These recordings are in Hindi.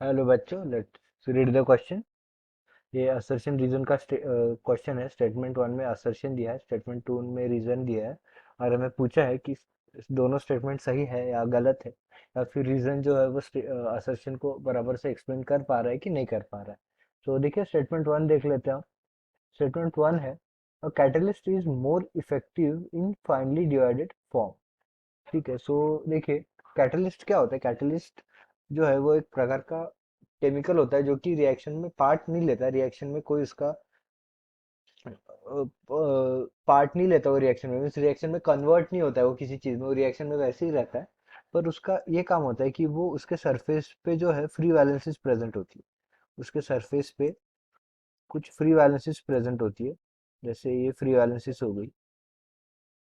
हेलो बच्चों, लेट्स रीड द क्वेश्चन। ये असर्शन रीजन का क्वेश्चन है। स्टेटमेंट वन में असर्शन दिया है, स्टेटमेंट टू में रीजन दिया है, और हमें पूछा है कि दोनों स्टेटमेंट सही है या गलत है, या फिर रीजन जो है वो असर्शन को बराबर से एक्सप्लेन कर पा रहा है कि नहीं कर पा रहा है। तो देखिए, स्टेटमेंट वन देख लेते हैं। स्टेटमेंट वन है, a catalyst is more effective in finely divided form. ठीक है, सो देखिए, कैटलिस्ट क्या होता है। कैटलिस्ट जो है वो एक प्रकार का केमिकल होता है जो कि रिएक्शन में पार्ट नहीं लेता, रिएक्शन में कोई उसका पार्ट नहीं लेता। वो रिएक्शन में मीन्स रिएक्शन में कन्वर्ट नहीं होता है वो किसी चीज में, वो रिएक्शन में वैसे ही रहता है। पर उसका ये काम होता है कि वो उसके सरफेस पे जो है फ्री वैलेंसीज प्रेजेंट होती है। उसके सरफेस पे कुछ फ्री वैलेंसीज प्रेजेंट होती है, जैसे ये फ्री वैलेंसीज हो गई।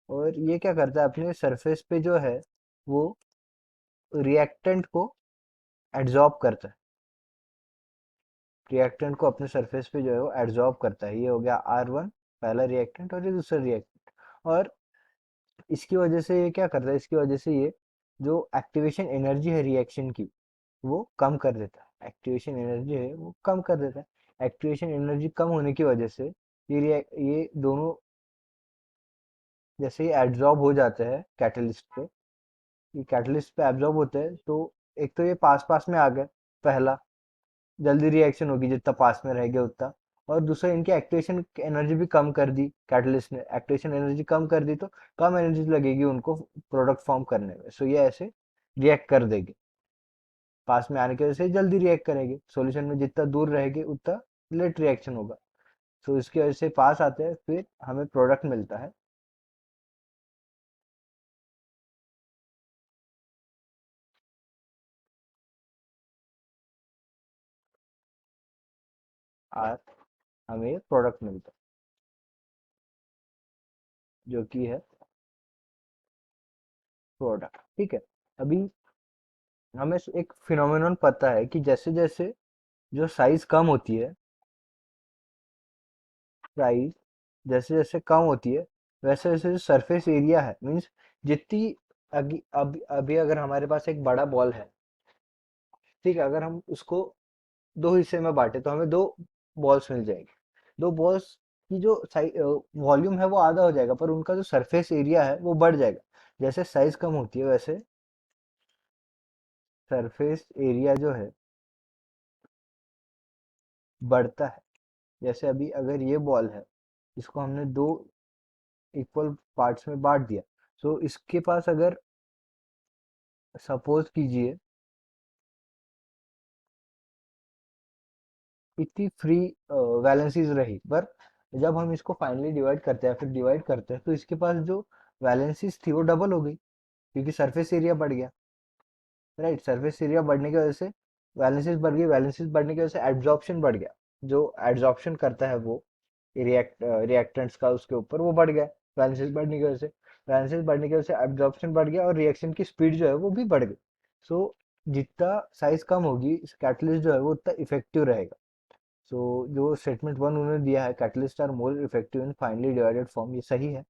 और ये क्या करता है, अपने सरफेस पे जो है वो रिएक्टेंट को एड्जॉर्ब करता है। रिएक्टेंट को अपने सरफेस पे जो है वो एड्जॉर्ब करता है। ये हो गया R1 पहला रिएक्टेंट, और ये दूसरा रिएक्टेंट। और इसकी वजह से ये क्या करता है, इसकी वजह से ये जो एक्टिवेशन एनर्जी है रिएक्शन की वो कम कर देता है। एक्टिवेशन एनर्जी है वो कम कर देता है। एक्टिवेशन एनर्जी कम होने की वजह से ये दोनों जैसे ही एड्जॉर्ब हो जाते हैं कैटलिस्ट पे, ये कैटलिस्ट पे एब्जॉर्ब होते हैं, तो एक तो ये पास पास में आ गए, पहला जल्दी रिएक्शन होगी जितना पास में रह गया उतना। और दूसरा, इनकी एक्टिवेशन एनर्जी भी कम कर दी, कैटलिस्ट ने एक्टिवेशन एनर्जी कम कर दी, तो कम एनर्जी लगेगी उनको प्रोडक्ट फॉर्म करने में। सो ये ऐसे रिएक्ट कर देगी, पास में आने की वजह से जल्दी रिएक्ट करेंगे। सॉल्यूशन में जितना दूर रहेंगे उतना लेट रिएक्शन होगा। सो इसकी वजह से पास आते हैं, फिर हमें प्रोडक्ट मिलता है आर, हमें प्रोडक्ट मिलता है जो कि है प्रोडक्ट। ठीक है, अभी हमें एक फिनोमेनन पता है कि जैसे जैसे जो साइज कम होती है, साइज जैसे जैसे कम होती है, वैसे वैसे जो सरफेस एरिया है, मीन्स जितनी अभी अगर हमारे पास एक बड़ा बॉल है, ठीक है, अगर हम उसको दो हिस्से में बांटे तो हमें दो बॉल्स मिल जाएंगे। दो बॉल्स की जो वॉल्यूम है वो आधा हो जाएगा, पर उनका जो सरफेस एरिया है वो बढ़ जाएगा। जैसे साइज कम होती है वैसे सरफेस एरिया जो है बढ़ता है। जैसे अभी अगर ये बॉल है, इसको हमने दो इक्वल पार्ट्स में बांट दिया, सो इसके पास अगर सपोज कीजिए इतनी फ्री वैलेंसीज रही, पर जब हम इसको फाइनली डिवाइड करते हैं, फिर डिवाइड करते हैं, तो इसके पास जो वैलेंसीज थी वो डबल हो गई, क्योंकि सरफेस एरिया बढ़ गया। राइट, सरफेस एरिया बढ़ने की वजह से वैलेंसीज बढ़ गई, वैलेंसीज बढ़ने की वजह से एब्जॉर्प्शन बढ़ गया। जो एब्जॉर्प्शन करता है वो रिएक्टेंट्स का उसके ऊपर वो बढ़ गया, वैलेंसीज बढ़ने की वजह से। वैलेंसीज बढ़ने की वजह से एब्जॉर्प्शन बढ़ गया और रिएक्शन की स्पीड जो है वो भी बढ़ गई। सो जितना साइज कम होगी, कैटलिस्ट जो है वो उतना इफेक्टिव रहेगा। सो जो स्टेटमेंट वन उन्होंने दिया है, catalyst are more effective in finely divided form, ये सही है।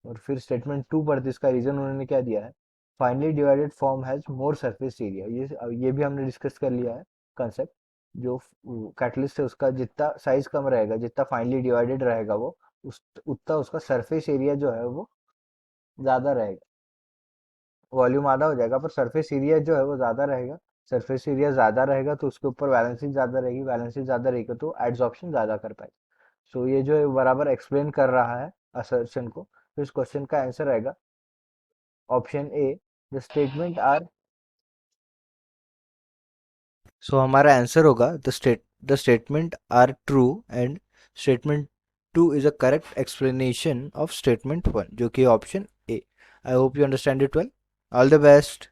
और फिर स्टेटमेंट टू पर इसका रीजन उन्होंने क्या दिया है, finally divided form has more surface area. ये भी हमने डिस्कस कर लिया है कंसेप्ट। जो कैटलिस्ट है उसका जितना साइज कम रहेगा, जितना फाइनली डिवाइडेड रहेगा वो, उस उतना उसका सरफेस एरिया जो है वो ज्यादा रहेगा। वॉल्यूम आधा हो जाएगा पर सरफेस एरिया जो है वो ज्यादा रहेगा। सरफेस एरिया ज्यादा रहेगा तो उसके ऊपर बैलेंसिंग ज्यादा रहेगी, बैलेंसिंग ज्यादा रहेगी तो एड्सॉर्प्शन ज्यादा कर पाएगा। सो ये जो है बराबर एक्सप्लेन कर रहा है असर्शन को। तो इस क्वेश्चन का आंसर आएगा option A, the statement are. So हमारा आंसर होगा the statement are true and statement two is a correct explanation of statement one, जो कि option A. I hope you understand it well. All the best.